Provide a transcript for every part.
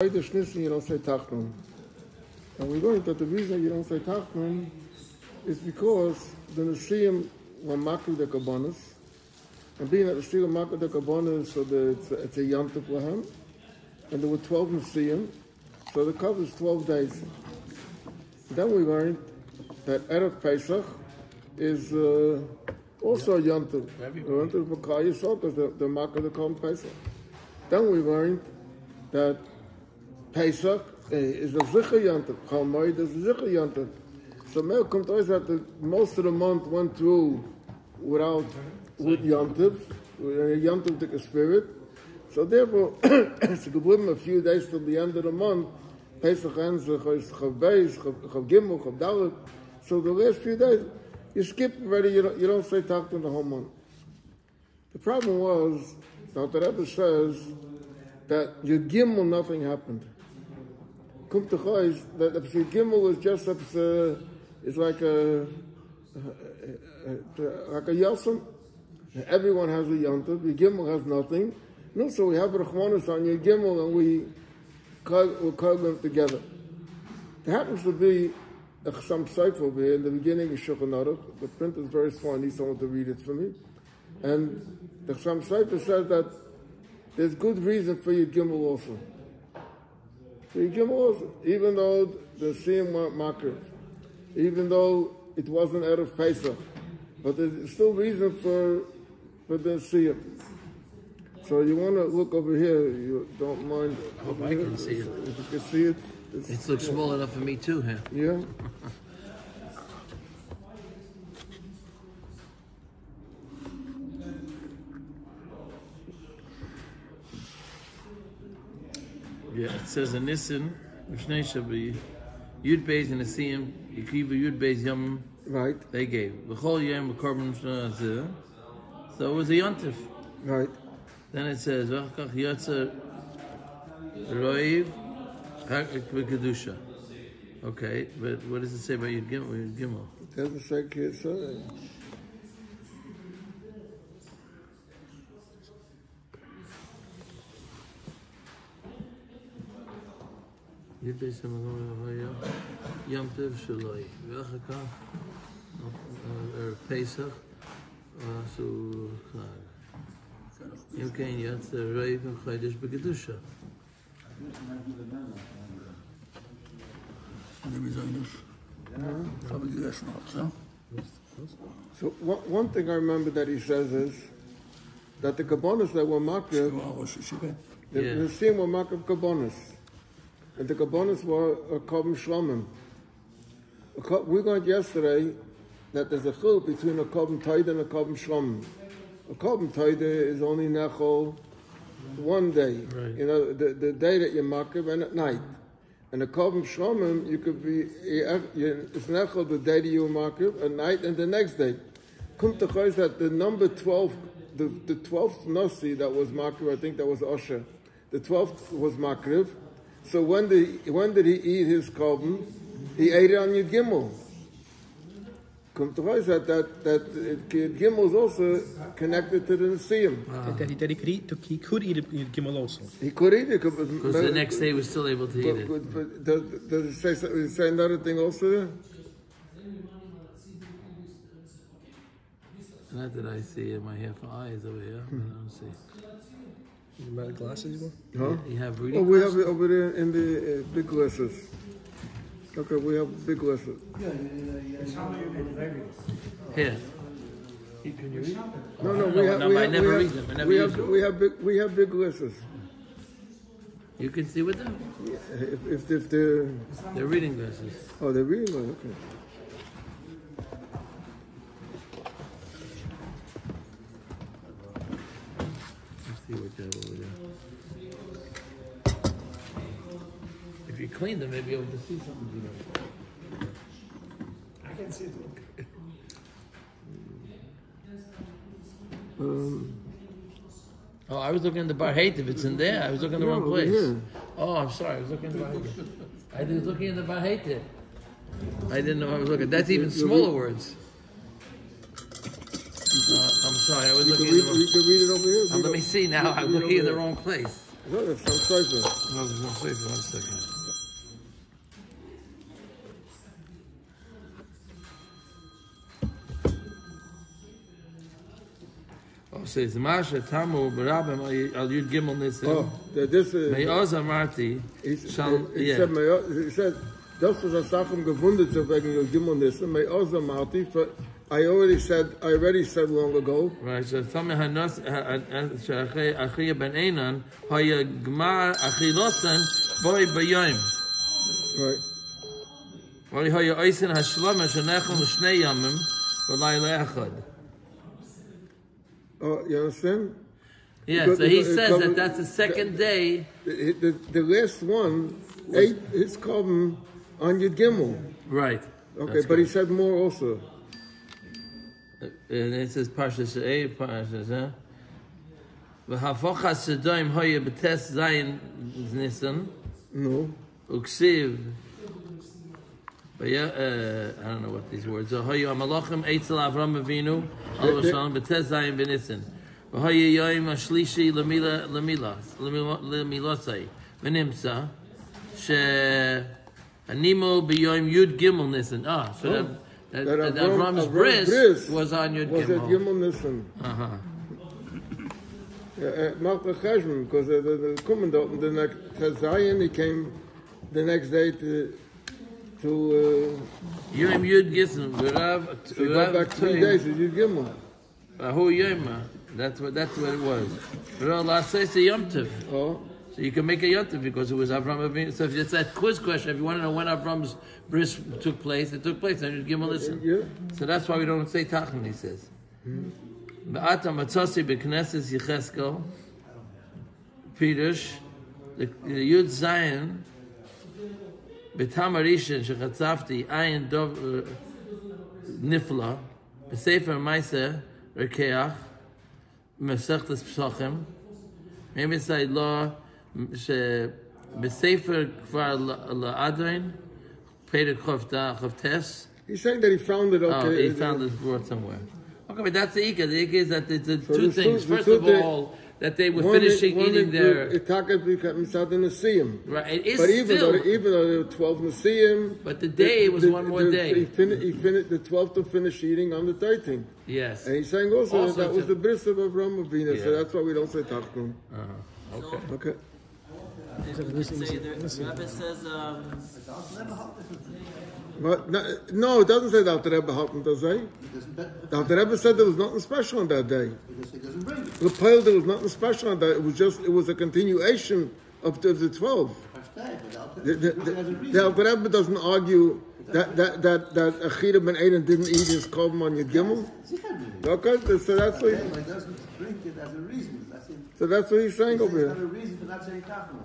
The Schnitzen, you don't say Tachnun. And we learned that the reason you don't say Tachnun is because the Nesiim were Makri the Kabbanas. And being that the Nesiim were Makri the Kabbanas, so it's a Yom Tov for him. And there were 12 Nesiim, so the cover is 12 days. Then we learned that Erev Pesach is also a Yom Tov. Yom Tov for Klal Yisrael, because they're Makri the Kabbanas Pesach. Then we learned that Pesach is a Zichur Yom Tov. Chol Moed is a Zichur Yom Tov. So Mel comes always that most of the month went through with Yom Tov, with Yom Tov took a spirit. So therefore, it's a good a few days till the end of the month. Pesach ends Chav Beis, Chav Gimel, Chav Dalet. So the last few days, you skip already. You don't say Tachnun the whole month. The problem was that the Rebbe says that Yud Gimel nothing happened. Kum Techois, that if Yud Gimel is just it's like a Yosem. Everyone has a Yom Tov. Yud Gimel has nothing. No, so we have Rachmanis on Yud Gimel and we call them together. There happens to be some Sefer over here in the beginning of Shulchan Aruch. The print is very small. I need someone to read it for me. And the Chassam Sefer says that there's good reason for Yud Gimel also. For Yud Gimel also, even though the Siyam weren't Makriv, even though it wasn't Erev Pesach, but there's still reason for the Siyam. So you want to look over here, you don't mind. I hope I can see it. If you can see it. It looks small enough for me too, huh? Yeah. Yeah, it says in Nissen, Mishnei Shabi, Yud Beis and Nesiim, Yikivu Yud Beis Yom. Right. They gave V'chol Yom V'korban Shnazeh. So it was a Yontif. Right. Then it says V'chakach Yotzer Roiv Hakik V'kedusha. Okay, but what does it say about Yud Gimel? It doesn't say Kitzur. Yud Beis Yom Tov Shaloi V'chakach Pesach Asu Chag Yom Kein Yotzer Roiv V'chodesh B'kedusha. So one thing I remember that he says is that the Kabbanas that were Makriv, the Nesiim were Makriv Kabbanas. And the Kabbanas were a Kabbalah Shlomim. We learned yesterday that there's a chiluk between a Kabbalah Taida and a Kabbalah Shlomim. A Kabbalah Taida is only Nechol one day, right. You know, the day that you're Makriv and at night. And the Kabbalah Shlomim, you could be, it's Nechol the day that you were Makriv, at night and the next day. Kum Techois that the number 12, the 12th Nasi that was Makriv, I think that was Osher. The 12th was Makriv. So when did he eat his korban? He ate it on Yud Gimel. Come to find that Yud Gimel is also connected to the Nesiim. He could eat Yud Gimel also. He could eat it because the next day he was still able to eat it. But does it say another thing also there? Not that I see in my half eyes over here. I don't see. You buy the glasses you want? Huh? You have reading we have it over there in the big glasses. Okay, we have big glasses. Here. Can you read? No, I never read them. I never use them. We have big glasses. You can see with them? Yeah, if they're reading glasses. Oh, they're reading glasses, okay. See what you have over there. If you clean them, maybe you'll be able to see something. I can see it. Oh, I was looking at the Bar Hativ. It's in there. I was looking in the wrong place. Yeah. Oh, I'm sorry. I was looking at the Bar Hativ. I was looking at the Bar Hativ. I didn't know I was looking. That's even smaller words. I'm sorry, I was looking. You can read it over here. Let me see now. I'm looking in the wrong place. No, that's some cipher. No, there's no safe. 1 second. Oh, says Masha Tamu Barabim Al Yud Gimel Nisim. Oh, this is. Me'oz Amarti. He Yeah. said, das was a Sachen gewundert zu wegen Yud Gimel Nisim. Me'oz Marty, but I already said long ago. Right, so Tami Hanos Achia Ben Einan Haya Gmar Achilosan Boy Bayim. Right. Only Haya Oisin Hashlama Shanechel Shnei Yamim V'lai Le'echad. Oh, you understand? Yeah, Because so he it says that covers- that's the second day. The last one ate his carbon on Yud Gimel. Right. Okay, That's but he good. said more also. And it says Parshas Parshas, huh? V'hafocha Sedoim Hoya B'tes Zayin Nisan No. Uksiv. But yeah, I don't know what these words are. Hoya Amalachim Eitzel Avram Avinu Alav Shalom B'tes Zayin B'Nisan. V'hoya Yoim Ashlishi Lemilosai V'nimsa She Animo B'Yoim Yud Gimel Nisan. Ah, so that Avram's bris was on Yud was at Gimel. Gimel Nissen. Macht the cheshbon, because the commandant, the next Zion, he came the next day to Yom Yud Gimel. he got back 3 days to Yud Gimel. Ahu Yoma. That's what it was. V'ra La'aseh Yom Tov. Oh, So you can make a Yom Tov because it was Avram Avinu. So if it's that quiz question, if you want to know when Avram's bris took place, it took place on Yud Gimel Nisan. yeah. So that's why we don't say Tachan, he says. Ba'ata matzasi b'knesses Yecheskel, Pirush, the Yud Zion, b'tam harishin shechatzafti ayin dov nifla, b'sefer ma'aseh rekeach, mesechtes psachim, maybe say law, b'sefer kvar la'adrin, Peter Chavtes. He's saying that he found it. Oh, Okay, he found this word somewhere. Okay, but that's the Ika. The Ika is that it's two the things. two- First the of two all, that they were finishing eating their... It talked because Misad Nesiim. Right, it is But even still... though there were 12 Nesiim, But the day was one more day. He finished the 12th to finish eating on the 13th. Yes. And he's saying also that was to- the bris of Avram Avinu, so Yeah. that's why we don't say Tachton. Okay. Okay. Say the Rebbe says, But no, it doesn't say that the Rebbe helped him to say. The Rebbe said there was nothing special on that day. The pile there was nothing special on that. It was a continuation of the 12. The Rebbe doesn't argue that Achira ben Eden didn't eat his korban on Yud Gimel. Okay, so that's what. It doesn't bring it as a reason. So that's what he's saying over It's not a here. reason for not saying Tachnon.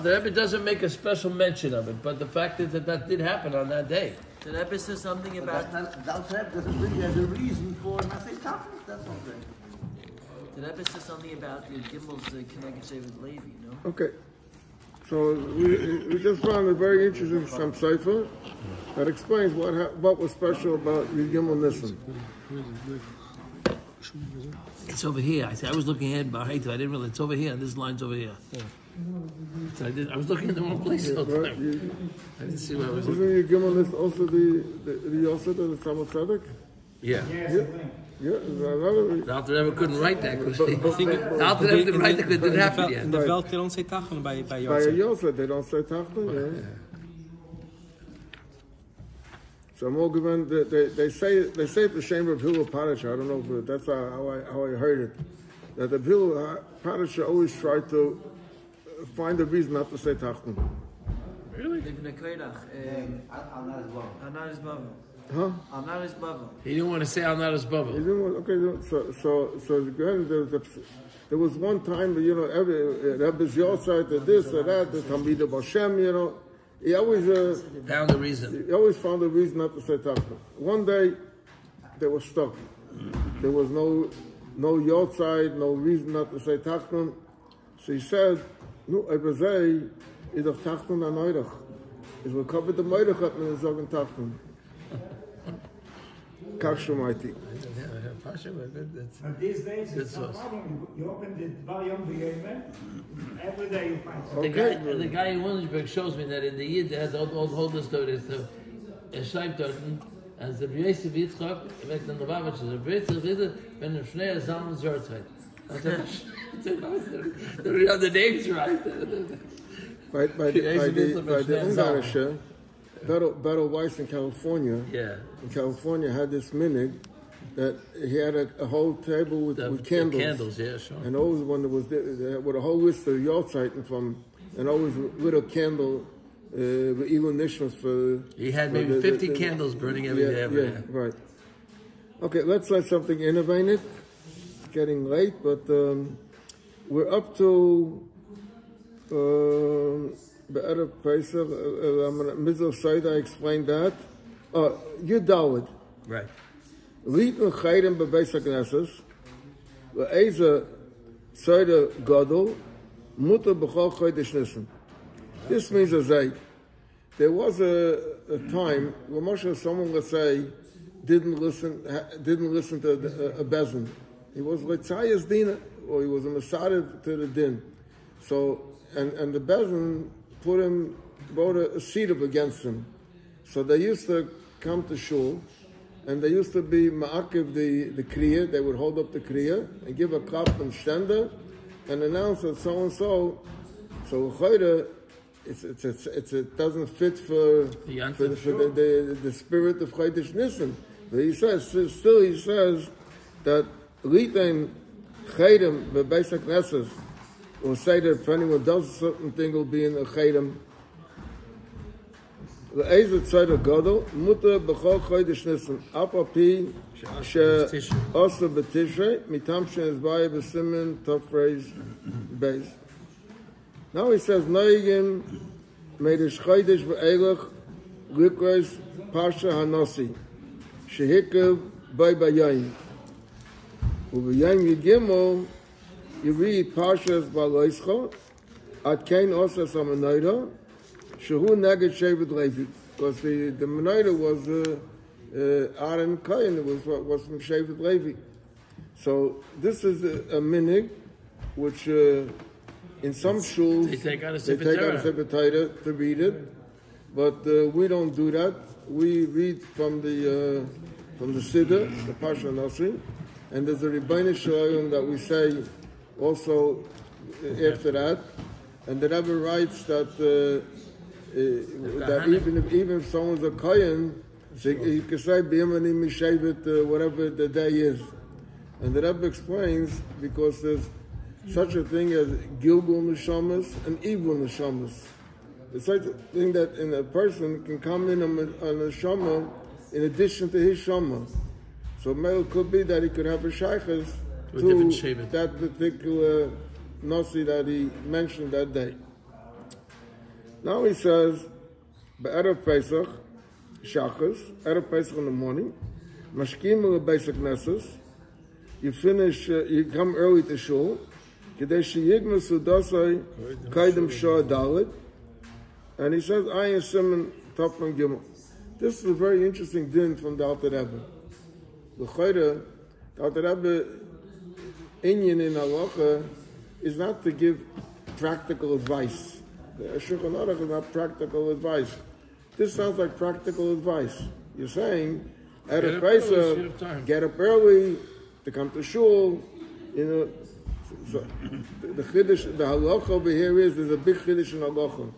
The Rebbe doesn't make a special mention of it, but the fact is that did happen on that day. the Rebbe says something But about, that's not, that doesn't bring it as a reason for not saying Tachnon. That's what I'm saying. the Rebbe says something about the Gimmel's Keneged with Levi, you know? Okay. So we just found a very interesting some cipher that explains what was special about Yud Gimel Nissen. It's over here. I was looking ahead behind it. I didn't realize it's over here, and this line's over here. So I was looking in the wrong place all the Right? time. I didn't see where I was looking. Isn't Yud Gimel Nissen also the Yosef of the Talmud Tzedek? Yeah. Yeah, another. The Alter Rebbe couldn't write that because I think the Alter Rebbe didn't write that because it didn't happen in yet. the Welt, they don't say Tachon by By a Yosef. Yosef, they don't say Tachton, yeah. So more given, they say it the shame of Hillel Parasha. I don't know if that's how I heard it. That the Hillel Parasha always tried to find a reason not to say Tachton. Livnei Koirach, I'm not as well. Anar is Bava. Huh? Anar is Bava. He didn't want to say I'm not his You bubble. didn't want, okay, so again, there was one time, every Rebbe's Yosef, this or that, the Talmid of Hashem, he always Found a reason. he always found a reason not to say Tachton. One day, they were stuck. There was no Yotzai, no reason not to say Tachton. So he said, "No, Ebezei is of Tachton and Neurach. Is we covered the Neurach at the Zogen Tachton." Kach Shemaiti. Pasha, but that's But these days, Good it's no sauce. problem. You open the volume, every day you find something. the guy in Williamsburg shows me that in the Yid has all the stories. So schreibt dort, als der Yosef Yitzchak weckt an der Babach, der Britzel Ritter, wenn Schnee Salmons Yortzeit. You have the names right. By the Ungarische, Battle Weiss in California. Yeah. In California had this minig that he had a whole table with candles. The candles, yeah, sure. And always when there was with a whole list of Yortzeit from, and always lit a candle with Elul Nishmas for. He had maybe 50 candles burning every day. Yeah, right. Okay, let's let something innovative. It's getting late, but we're up to Be'erev Pesach. Mizal Saida explained that. Yudalid. Right. Lieten Chayrim bebeis HaKnesses, Le'eza Saida Gadol, Mutter b'chol Chodesh Nisan. This means there was a time when Moshe, someone, let's say, didn't listen to a bezin. He was Letzayas Dina, or he was a Masada to the din. So, and the bezin brought a seat up against him. So they used to come to shul, and they used to be ma'akiv the kriya. They would hold up the kriya and give a klap and stender, and announce that so and so. So chayda, it doesn't fit for the spirit of Chodesh Nisan. But he says that litain chaydim bebeis HaKnesses, or say that if anyone does a certain thing, will be in a chaydim. Le'ezet tzayda gadol muter b'chol chodesh nisan af al pi she'osa b'tishrei mitam she'ezvaya b'simen tofreiz beis. Now he says noigim meidish chodesh v'eilach likreis pasha hanosi shehikav bay bayayim u'bayayim yigimol you read Parshas Baloischa, at Kain also some Menorah, Shehu Neged Shevet Levi, because the Menorah was Aaron Kain, it was from Shevet Levi. So this is a minig, which in some shuls they take out a Sefer Torah to read it, but we don't do that. We read from the Siddur, the Parsha Nasi, and there's a Rebbeinu Shalom that we say also after that, and the Rebbe writes that even if someone's a kohen, he can say b'yemani mishevet whatever the day is, and the Rebbe explains because there's such a thing as gilgul neshamas and evil neshamas. It's such a thing that in a person can come in on a shama in addition to his shama. So it could be that he could have a shaykhs to that particular nasi that he mentioned that day. Now he says, Be'erev Pesach, Shachas, Erev Pesach in the morning, Mashkim bebeis HaKnesses, you finish, you come early to shul, Kedei sheyignu sudasai kaidem shah dalit, and he says, Ayin Simon Topman Gimel. This is a very interesting din from the Alter Rebbe. The Chayda, the Alter Rebbe, Inyan in halacha is not to give practical advice. The Shulchan Aruch is not practical advice. This sounds like practical advice. You're saying, at a Pesach, get up early to come to shul. You know, so the chiddush, the halacha over here is there's a big chiddush in halacha.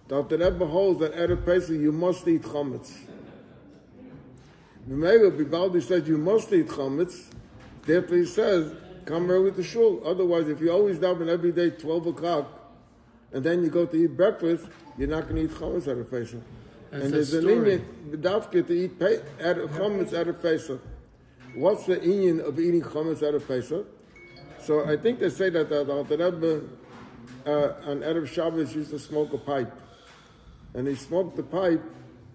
The Alter Rebbe holds that at a Pesach you must eat chametz. V'meila Bibaldi says you must eat chametz. Therefore he says, come early to shul. Otherwise, if you always daven every day 12 o'clock, and then you go to eat breakfast, you're not going to eat chametz at a Pesach. And there's an inyan b'dafka to eat chametz at a Pesach. What's the inyan of eating chametz at a Pesach? So I think they say that the Alter Rebbe on Erev Shabbos used to smoke a pipe, and he smoked the pipe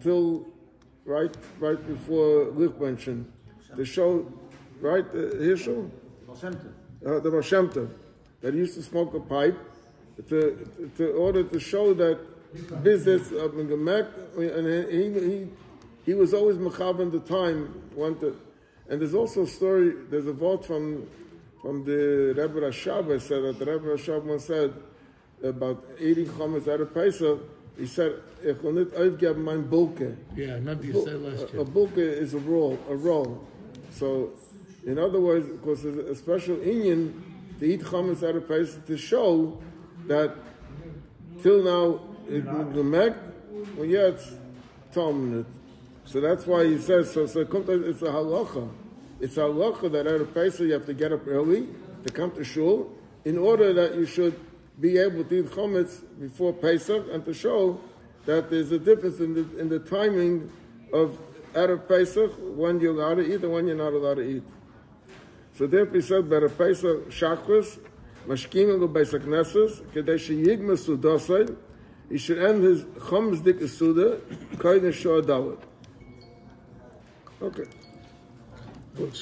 till right before Lichbenchen to show Hirschel. The Baal Shem Tov, that he used to smoke a pipe to order to show that business of Gemek, and he was always mechavan the time. And there's also a story, there's a vote from the Rebbe Rashab said that the Rebbe Rashab once said about eating chametz out of Pesach. He said, "Ich will nicht aufgeben mein Bulke." Yeah, I remember you said last year. A bulke is a roll. So, in other words, because there's a special inyan to eat chametz out of Pesach to show that till now it's Talmud. So that's why he says, so it's a halacha. It's a halacha that out of Pesach you have to get up early to come to shul in order that you should be able to eat chametz before Pesach and to show that there's a difference in the timing of out of Pesach when you're allowed to eat and when you're not allowed to eat. So therefore he said, better Pesach Shachris, Mashkim lo Pesach Nesses, Kedei Sheyigma Sudosai, he should end his chametz dik Suda, Kodesh Shor Dalet. Okay. Good,